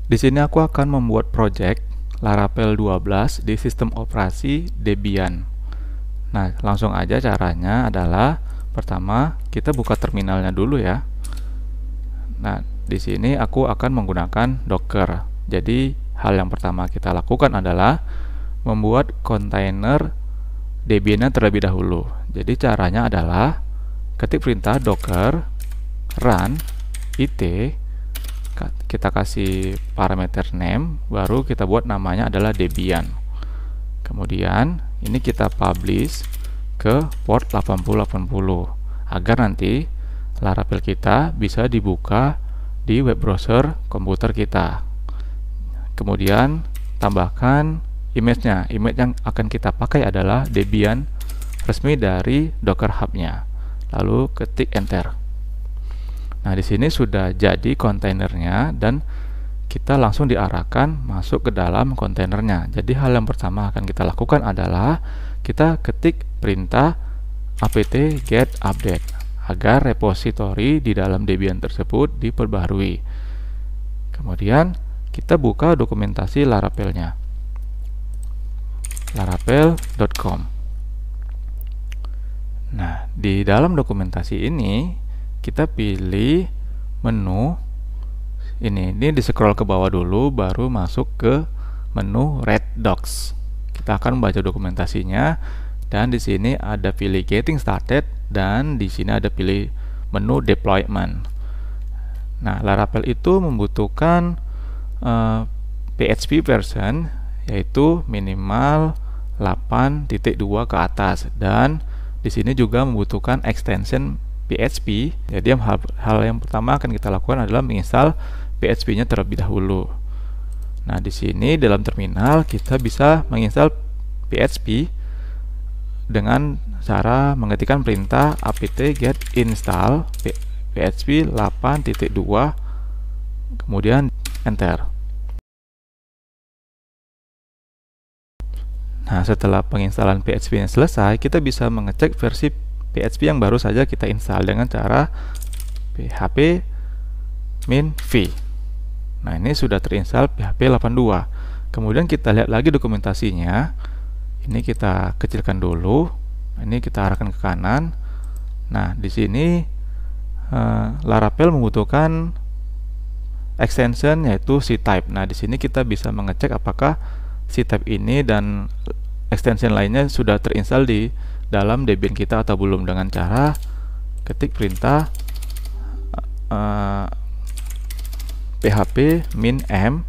Di sini aku akan membuat project Laravel 12 di sistem operasi Debian. Nah, langsung aja caranya adalah pertama kita buka terminalnya dulu ya. Nah, di sini aku akan menggunakan Docker. Jadi, hal yang pertama kita lakukan adalah membuat kontainer Debian terlebih dahulu. Jadi, caranya adalah ketik perintah docker run it, kita kasih parameter name, baru kita buat namanya adalah Debian. Kemudian ini kita publish ke port 8080 agar nanti Laravel kita bisa dibuka di web browser komputer kita. Kemudian tambahkan image-nya. Image yang akan kita pakai adalah Debian resmi dari Docker Hub-nya. Lalu ketik enter. Nah, di sini sudah jadi kontainernya dan kita langsung diarahkan masuk ke dalam kontainernya. Jadi hal yang pertama akan kita lakukan adalah kita ketik perintah apt get update agar repositori di dalam Debian tersebut diperbaharui. Kemudian kita buka dokumentasi Laravelnya, laravel.com. Nah, di dalam dokumentasi ini kita pilih menu ini di scroll ke bawah dulu, baru masuk ke menu Read Docs. Kita akan membaca dokumentasinya, dan di sini ada pilih Getting Started, dan di sini ada pilih menu Deployment. Nah, Laravel itu membutuhkan PHP version yaitu minimal 8.2 ke atas, dan di sini juga membutuhkan extension PHP. Jadi hal yang pertama akan kita lakukan adalah menginstal PHP-nya terlebih dahulu. Nah, di sini dalam terminal kita bisa menginstal PHP dengan cara mengetikkan perintah apt get install php 8.2 kemudian enter. Nah, setelah penginstalan PHP-nya selesai, kita bisa mengecek versi PHP yang baru saja kita install dengan cara php min v. Nah, ini sudah terinstall PHP 82. Kemudian kita lihat lagi dokumentasinya. Ini kita kecilkan dulu. Ini kita arahkan ke kanan. Nah, di sini Laravel membutuhkan extension yaitu ctype. Nah, di sini kita bisa mengecek apakah ctype ini dan extension lainnya sudah terinstall di dalam Debian kita atau belum, dengan cara ketik perintah php min m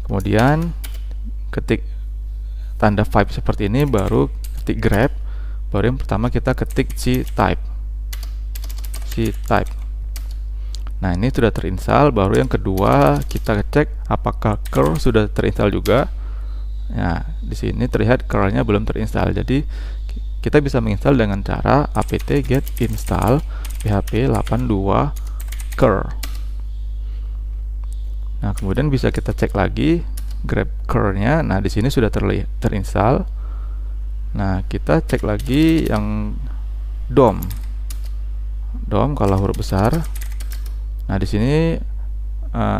kemudian ketik tanda pipe seperti ini, baru ketik grep, baru yang pertama kita ketik ctype. Nah, ini sudah terinstall. Baru yang kedua kita cek apakah curl sudah terinstall juga. Nah, di sini terlihat curlnya belum terinstall. Jadi kita bisa menginstal dengan cara apt get install php 82 curl. Nah, kemudian bisa kita cek lagi grep curl-nya. Nah, di sini sudah terinstall. Nah, kita cek lagi yang DOM kalau huruf besar. Nah, di sini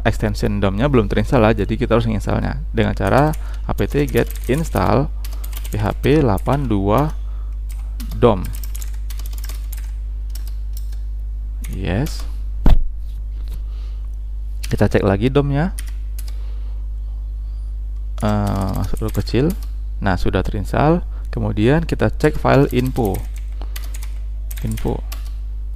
extension DOM-nya belum terinstall lah, jadi kita harus menginstalnya dengan cara apt get install php 82 DOM. Yes. Kita cek lagi DOM-nya. Masuk kecil. Nah, sudah terinstall. Kemudian kita cek file info.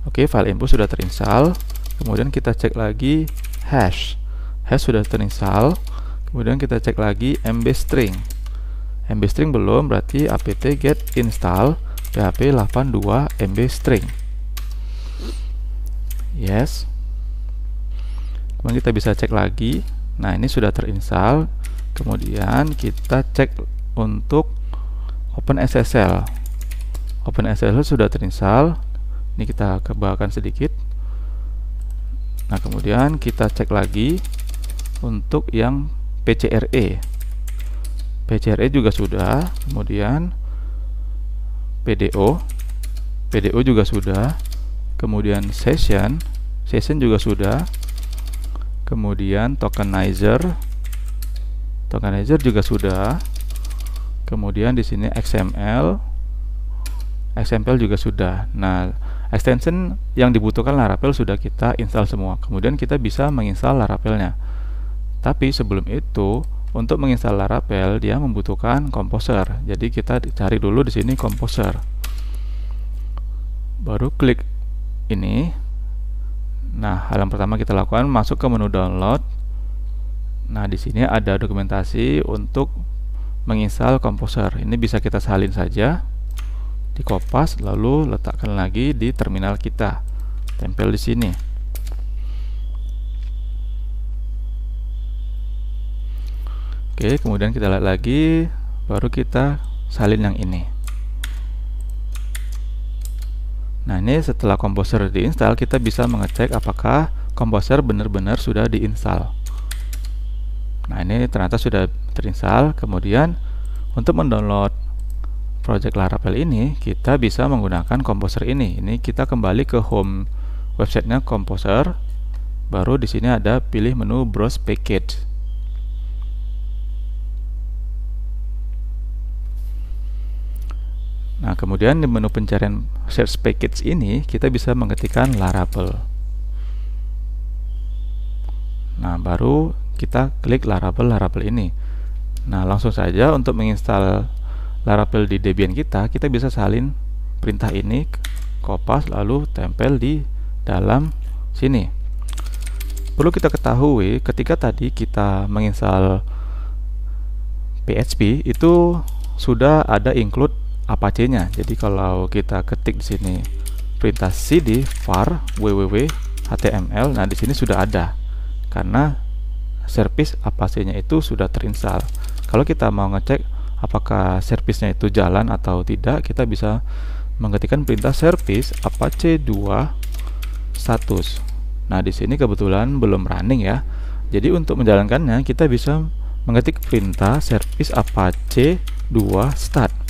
Oke, file info sudah terinstall. Kemudian kita cek lagi hash sudah terinstall. Kemudian kita cek lagi mbstring belum, berarti apt get install php 82 mbstring. Yes. Kemudian kita bisa cek lagi. Nah, ini sudah terinstall. Kemudian kita cek untuk OpenSSL sudah terinstall. Ini kita kebawahkan sedikit. Nah, kemudian kita cek lagi untuk yang PCRE juga sudah. Kemudian PDO juga sudah. kemudian session juga sudah, kemudian tokenizer juga sudah, kemudian di sini XML juga sudah. Nah, extension yang dibutuhkan Laravel sudah kita install semua. Kemudian kita bisa menginstal Laravelnya. Tapi sebelum itu, untuk menginstal Laravel dia membutuhkan Composer. Jadi kita cari dulu di sini Composer. Baru klik ini. Nah, hal yang pertama kita lakukan masuk ke menu download. Nah, di sini ada dokumentasi untuk menginstal Composer. Ini bisa kita salin saja, dikopas lalu letakkan lagi di terminal kita. Tempel di sini. Oke, kemudian kita lihat lagi, baru kita salin yang ini. Nah, ini setelah Composer diinstal, kita bisa mengecek apakah Composer benar-benar sudah diinstal. Nah, ini ternyata sudah terinstall. Kemudian untuk mendownload project Laravel ini, kita bisa menggunakan Composer ini. Ini kita kembali ke home websitenya Composer. Baru di sini ada pilih menu Browse Package. Nah, kemudian di menu pencarian search package ini kita bisa mengetikkan Laravel. Nah, baru kita klik Laravel ini. Nah, langsung saja untuk menginstal Laravel di Debian kita bisa salin perintah ini, kopas lalu tempel di dalam sini. Perlu kita ketahui, ketika tadi kita menginstal PHP itu sudah ada include Apache-nya. Jadi kalau kita ketik di sini perintah cd var www.html, nah di sini sudah ada karena service Apache-nya itu sudah terinstall. Kalau kita mau ngecek apakah service-nya itu jalan atau tidak, kita bisa mengetikkan perintah service apache 2 status. Nah, di sini kebetulan belum running ya. Jadi untuk menjalankannya kita bisa mengetik perintah service apache 2 start.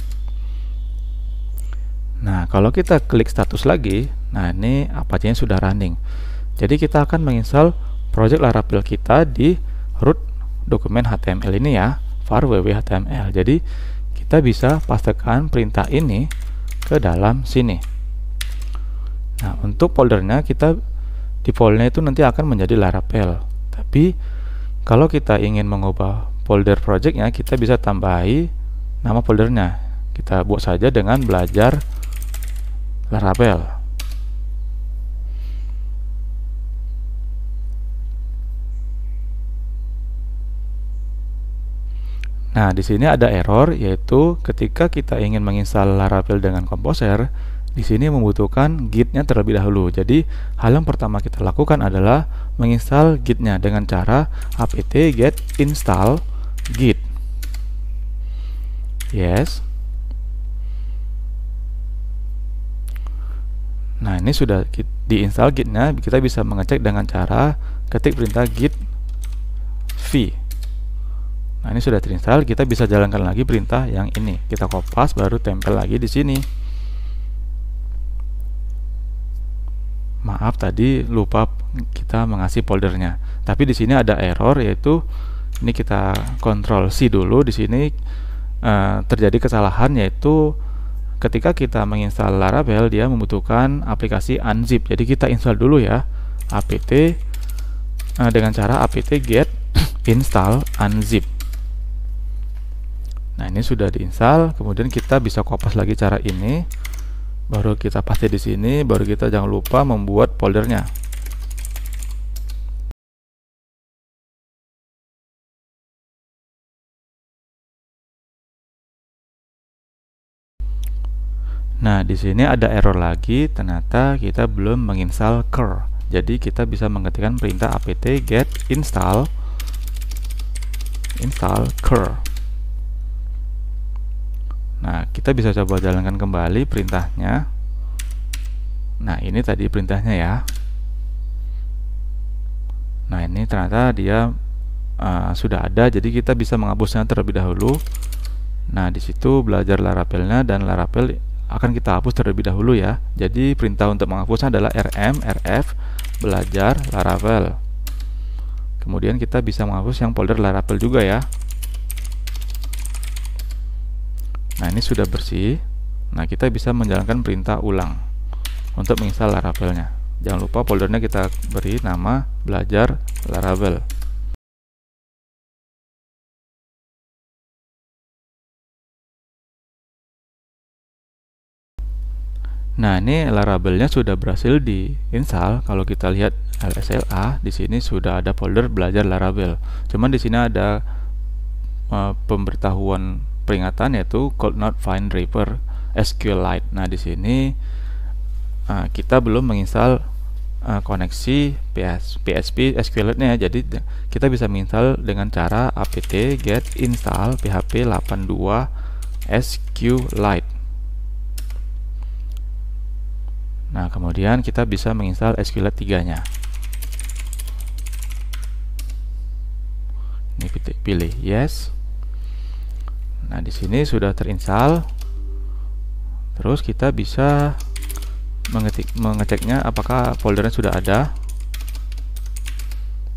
Nah, kalau kita klik status lagi, nah ini Apache-nya sudah running. Jadi kita akan menginstal project Laravel kita di root dokumen HTML ini ya, var www.html. Jadi kita bisa pastekan perintah ini ke dalam sini. Nah, untuk foldernya kita defaultnya itu nanti akan menjadi Laravel. Tapi kalau kita ingin mengubah folder projectnya, kita bisa tambahi nama foldernya. Kita buat saja dengan belajar Laravel. Nah, di sini ada error, yaitu ketika kita ingin menginstal Laravel dengan Composer, di sini membutuhkan Git-nya terlebih dahulu. Jadi, hal yang pertama kita lakukan adalah menginstal Git-nya dengan cara apt get install git. Yes. Nah, ini sudah diinstal Git-nya. Kita bisa mengecek dengan cara ketik perintah git v. Nah, ini sudah terinstall. Kita bisa jalankan lagi perintah yang ini. Kita kopas baru tempel lagi di sini. Maaf tadi lupa kita mengasih foldernya. Tapi di sini ada error, yaitu ini kita Ctrl C dulu. Di sini terjadi kesalahan, yaitu ketika kita menginstal Laravel dia membutuhkan aplikasi unzip. Jadi kita install dulu ya apt dengan cara apt get install unzip. Nah, ini sudah diinstal. Kemudian kita bisa kopas lagi cara ini, baru kita paste di sini, baru kita jangan lupa membuat foldernya. Nah, di sini ada error lagi, ternyata kita belum menginstal cur. Jadi kita bisa mengetikkan perintah apt get install cur. Nah, kita bisa coba jalankan kembali perintahnya. Nah, ini tadi perintahnya ya. Nah, ini ternyata dia sudah ada, jadi kita bisa menghapusnya terlebih dahulu. Nah, di situ belajar Laravelnya dan Laravel akan kita hapus terlebih dahulu ya. Jadi perintah untuk menghapusnya adalah rf belajar Laravel. Kemudian kita bisa menghapus yang folder Laravel juga ya. Nah, ini sudah bersih. Nah, kita bisa menjalankan perintah ulang untuk menginstal Laravelnya. Jangan lupa foldernya kita beri nama belajar Laravel. Nah, ini Laravelnya sudah berhasil diinstal. Kalau kita lihat LSLA, di sini sudah ada folder belajar Laravel. Cuman di sini ada pemberitahuan peringatan, yaitu could not find driver SQLite. Nah, di sini kita belum menginstal koneksi PHP SQLite-nya. Jadi kita bisa menginstal dengan cara apt get install php 82 SQLite. Nah, kemudian kita bisa menginstal SQLite 3-nya. Ini pilih yes. Nah, di sini sudah terinstall. Terus kita bisa mengeceknya apakah foldernya sudah ada.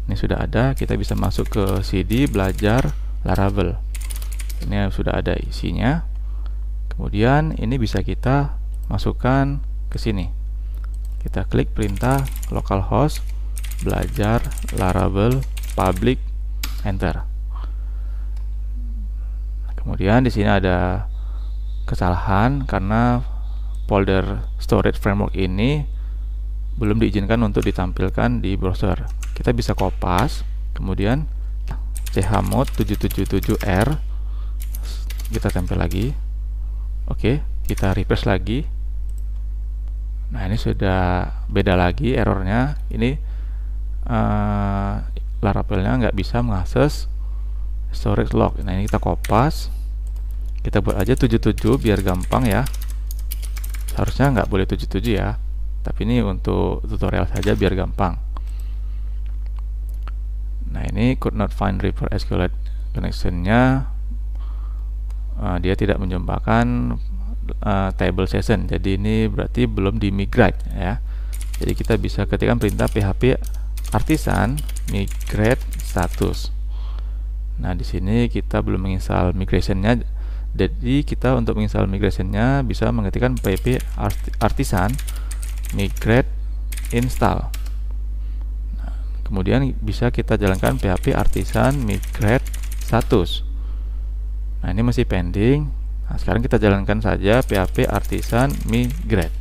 Ini sudah ada, kita bisa masuk ke CD belajar Laravel. Ini sudah ada isinya. Kemudian ini bisa kita masukkan ke sini. Kita klik perintah localhost belajar Laravel public, enter. Kemudian di sini ada kesalahan karena folder storage framework ini belum diizinkan untuk ditampilkan di browser. Kita bisa kopas, kemudian chmod 777R kita tempel lagi. Oke, kita refresh lagi. Nah, ini sudah beda lagi errornya. Ini Laravelnya nggak bisa mengakses storage log. Nah, ini kita kopas, kita buat aja 77 biar gampang ya. Harusnya nggak boleh 77 ya, tapi ini untuk tutorial saja biar gampang. Nah, ini could not find driver SQLite connection-nya, dia tidak menjumpakan table session. Jadi ini berarti belum di migrate ya. Jadi kita bisa ketikkan perintah php artisan migrate status. Nah, di sini kita belum menginstal migration-nya. Jadi kita untuk menginstal migration-nya bisa mengetikkan php artisan migrate install. Nah, kemudian bisa kita jalankan php artisan migrate status. Nah, ini masih pending. Nah, sekarang kita jalankan saja php artisan migrate.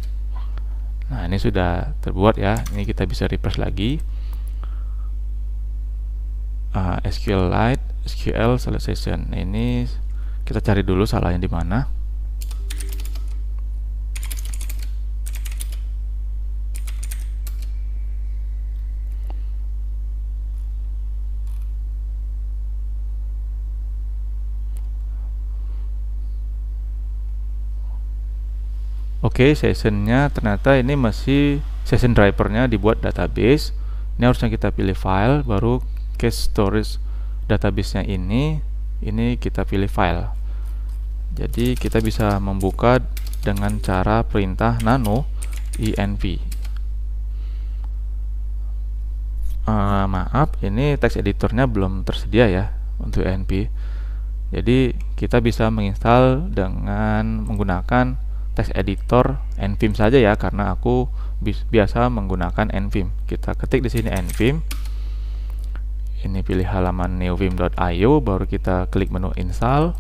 Nah, ini sudah terbuat ya. Ini kita bisa refresh lagi. SQLite SQL session. Nah, ini kita cari dulu salahnya di mana. Oke, sessionnya ternyata ini masih session drivernya dibuat database. Ini harusnya kita pilih file, baru case storage database-nya ini kita pilih file. Jadi kita bisa membuka dengan cara perintah nano env. Maaf, ini text editornya belum tersedia ya untuk env. Jadi kita bisa menginstal dengan menggunakan text editor nvim saja ya, karena aku biasa menggunakan nvim. Kita ketik di sini nvim. Ini pilih halaman neovim.io, baru kita klik menu install.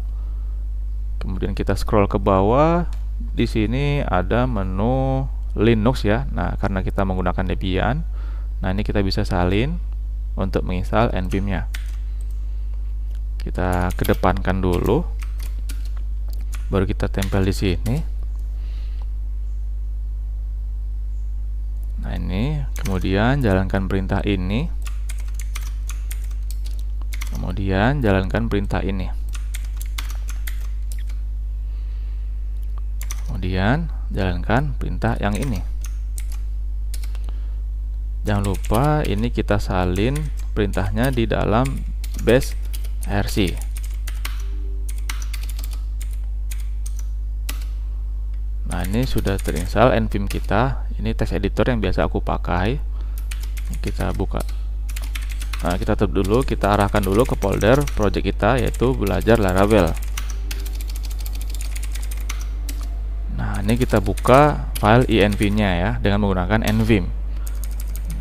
Kemudian kita scroll ke bawah. Di sini ada menu Linux ya. Nah, karena kita menggunakan Debian, nah ini kita bisa salin untuk menginstal nvim-nya. Kita kedepankan dulu, baru kita tempel di sini. Nah, ini kemudian jalankan perintah ini, kemudian jalankan perintah ini, kemudian jalankan perintah yang ini. Jangan lupa ini kita salin perintahnya di dalam bash rc. Nah, ini sudah terinstall nvim kita. Ini text editor yang biasa aku pakai. Kita buka. Nah, kita tutup dulu, kita arahkan dulu ke folder project kita, yaitu belajar Laravel. Nah, ini kita buka file env-nya ya dengan menggunakan nvim.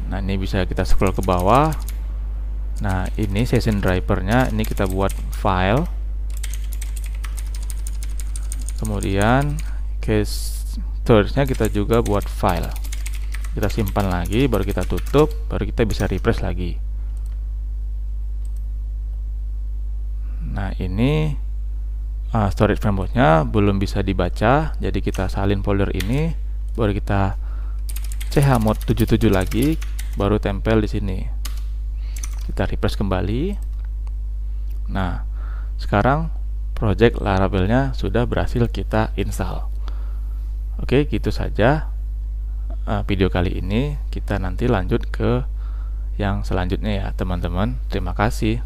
Nah, ini bisa kita scroll ke bawah. Nah, ini session driver-nya, ini kita buat file. Kemudian case storage-nya kita juga buat file. Kita simpan lagi, baru kita tutup, baru kita bisa refresh lagi. Nah, ini storage framework-nya belum bisa dibaca, jadi kita salin folder ini, baru kita chmod 77 lagi, baru tempel di sini. Kita refresh kembali. Nah, sekarang project Laravel-nya sudah berhasil kita install. Oke, gitu saja video kali ini. Kita nanti lanjut ke yang selanjutnya ya teman-teman. Terima kasih.